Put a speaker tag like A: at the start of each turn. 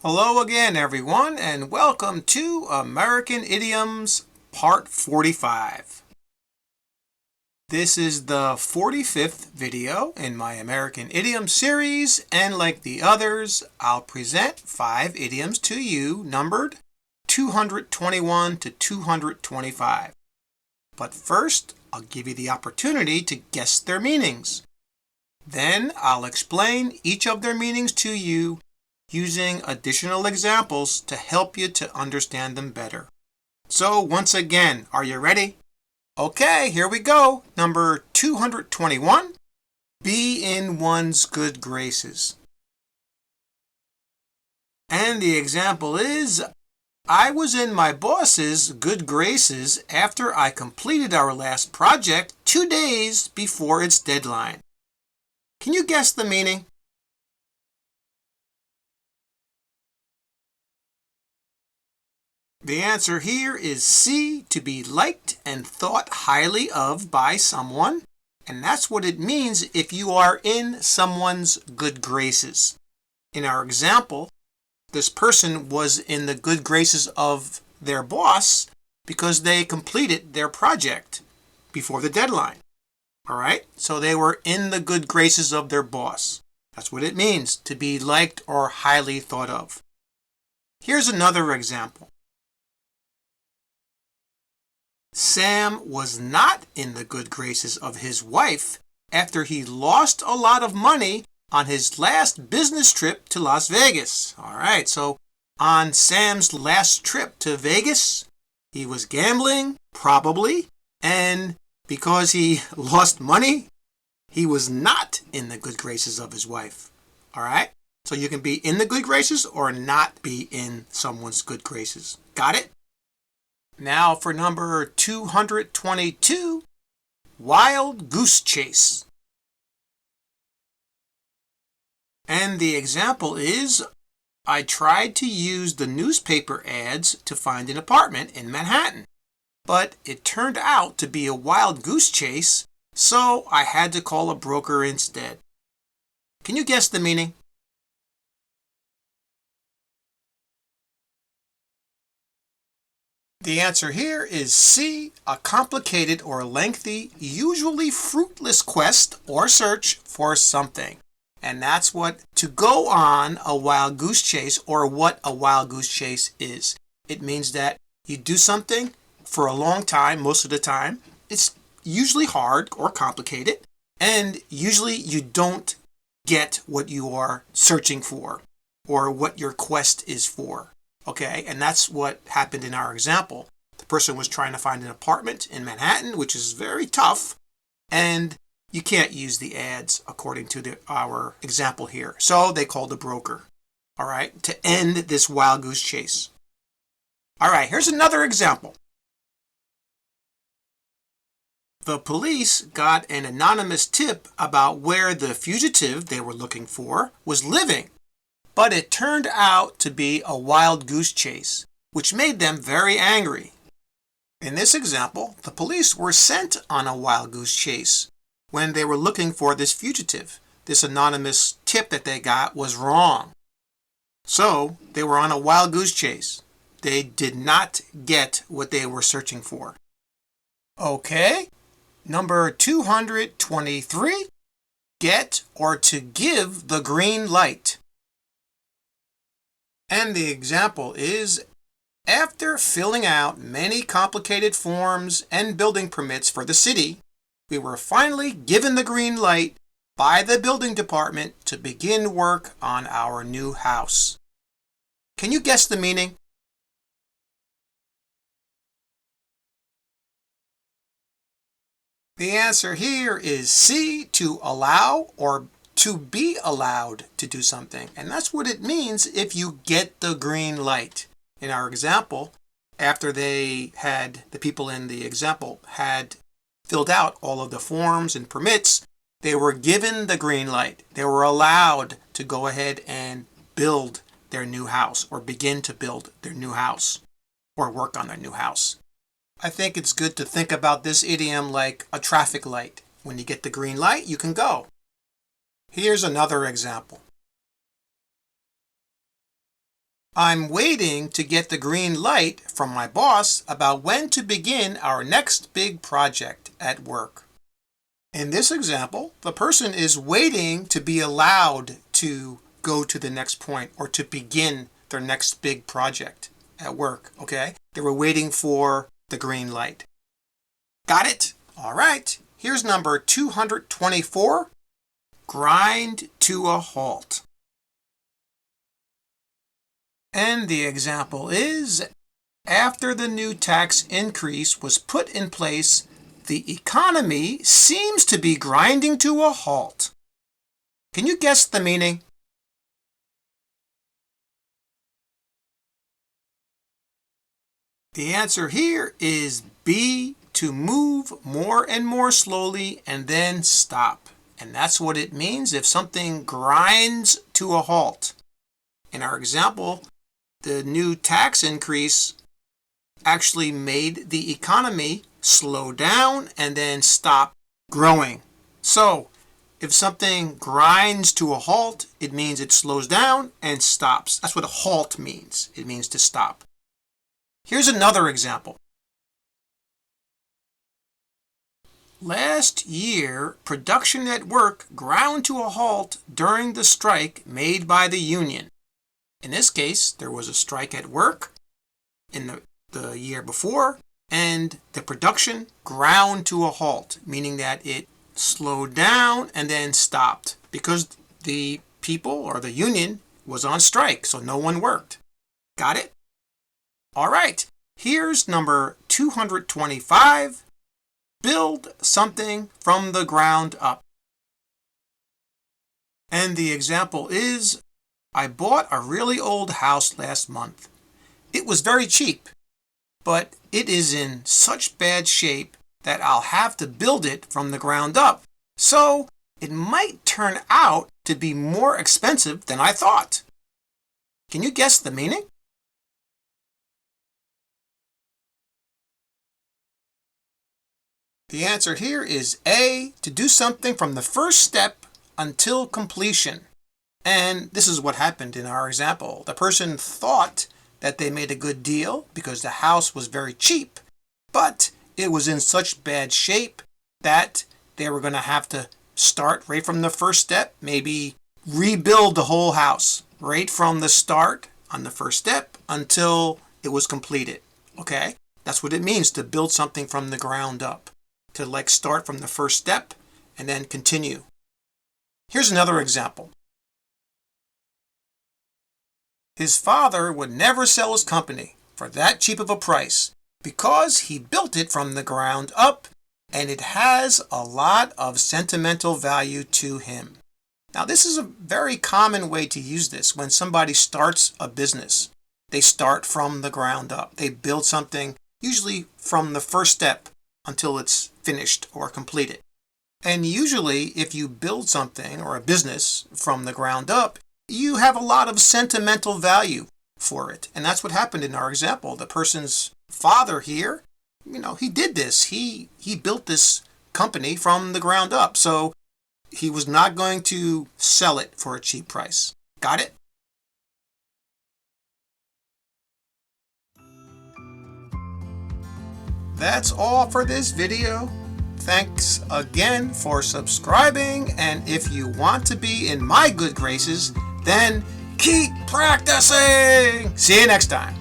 A: Hello again, everyone, and welcome to American Idioms Part 45. This is the 45th video in my American Idioms series, and like the others, I'll present 5 idioms to you numbered 221 to 225. But first, I'll give you the opportunity to guess their meanings. Then I'll explain each of their meanings to you using additional examples to help you to understand them better. So once again, are you ready? Okay, here we go. Number 221, be in one's good graces. And the example is, I was in my boss's good graces after I completed our last project 2 days before its deadline. Can you guess the meaning? The answer here is C, to be liked and thought highly of by someone. And that's what it means if you are in someone's good graces. In our example, this person was in the good graces of their boss because they completed their project before the deadline. All right? So they were in the good graces of their boss. That's what it means, to be liked or highly thought of. Here's another example. Sam was not in the good graces of his wife after he lost a lot of money on his last business trip to Las Vegas. All right, so on Sam's last trip to Vegas, he was gambling, probably, and because he lost money, he was not in the good graces of his wife. All right, so you can be in the good graces or not be in someone's good graces. Got it? Now for number 222, wild goose chase. And the example is, I tried to use the newspaper ads to find an apartment in Manhattan, but it turned out to be a wild goose chase, so I had to call a broker instead. Can you guess the meaning? The answer here is C, a complicated or lengthy, usually fruitless quest or search for something. And that's what to go on a wild goose chase, or what a wild goose chase is. It means that you do something for a long time, most of the time. It's usually hard or complicated, and usually you don't get what you are searching for or what your quest is for. Okay, and that's what happened in our example. The person was trying to find an apartment in Manhattan, which is very tough, and you can't use the ads according to our example here. So they called a broker, all right, to end this wild goose chase. All right, here's another example. The police got an anonymous tip about where the fugitive they were looking for was living. But it turned out to be a wild goose chase, which made them very angry. In this example, the police were sent on a wild goose chase when they were looking for this fugitive. This anonymous tip that they got was wrong. So they were on a wild goose chase. They did not get what they were searching for. Okay, number 223, get or to give the green light. And the example is, after filling out many complicated forms and building permits for the city, we were finally given the green light by the building department to begin work on our new house. Can you guess the meaning? The answer here is C, to allow or to be allowed to do something. And that's what it means if you get the green light. In our example, after the people in the example had filled out all of the forms and permits, they were given the green light. They were allowed to go ahead and build their new house, or begin to build their new house, or work on their new house. I think it's good to think about this idiom like a traffic light. When you get the green light, you can go. Here's another example. I'm waiting to get the green light from my boss about when to begin our next big project at work. In this example, the person is waiting to be allowed to go to the next point or to begin their next big project at work, okay? They were waiting for the green light. Got it? All right. Here's number 224. Grind to a halt. And the example is, after the new tax increase was put in place, the economy seems to be grinding to a halt. Can you guess the meaning? The answer here is B, to move more and more slowly and then stop. And that's what it means if something grinds to a halt. In our example, the new tax increase actually made the economy slow down and then stop growing. So, if something grinds to a halt, it means it slows down and stops. That's what a halt means. It means to stop. Here's another example. Last year, production at work ground to a halt during the strike made by the union. In this case, there was a strike at work in the year before, and the production ground to a halt, meaning that it slowed down and then stopped because the people or the union was on strike, so no one worked. Got it? All right, here's number 225. Build something from the ground up. And the example is, I bought a really old house last month. It was very cheap, but it is in such bad shape that I'll have to build it from the ground up. So it might turn out to be more expensive than I thought. Can you guess the meaning? The answer here is A, to do something from the first step until completion. And this is what happened in our example. The person thought that they made a good deal because the house was very cheap, but it was in such bad shape that they were going to have to start right from the first step, maybe rebuild the whole house right from the start on the first step until it was completed. Okay? That's what it means to build something from the ground up. To start from the first step and then continue. Here's another example. His father would never sell his company for that cheap of a price because he built it from the ground up and it has a lot of sentimental value to him. Now, this is a very common way to use this when somebody starts a business. They start from the ground up. They build something usually from the first step until it's finished or completed. And usually, if you build something or a business from the ground up, you have a lot of sentimental value for it. And that's what happened in our example. The person's father here, he did this. He built this company from the ground up. So he was not going to sell it for a cheap price. Got it? That's all for this video. Thanks again for subscribing, and if you want to be in my good graces, then keep practicing! See you next time.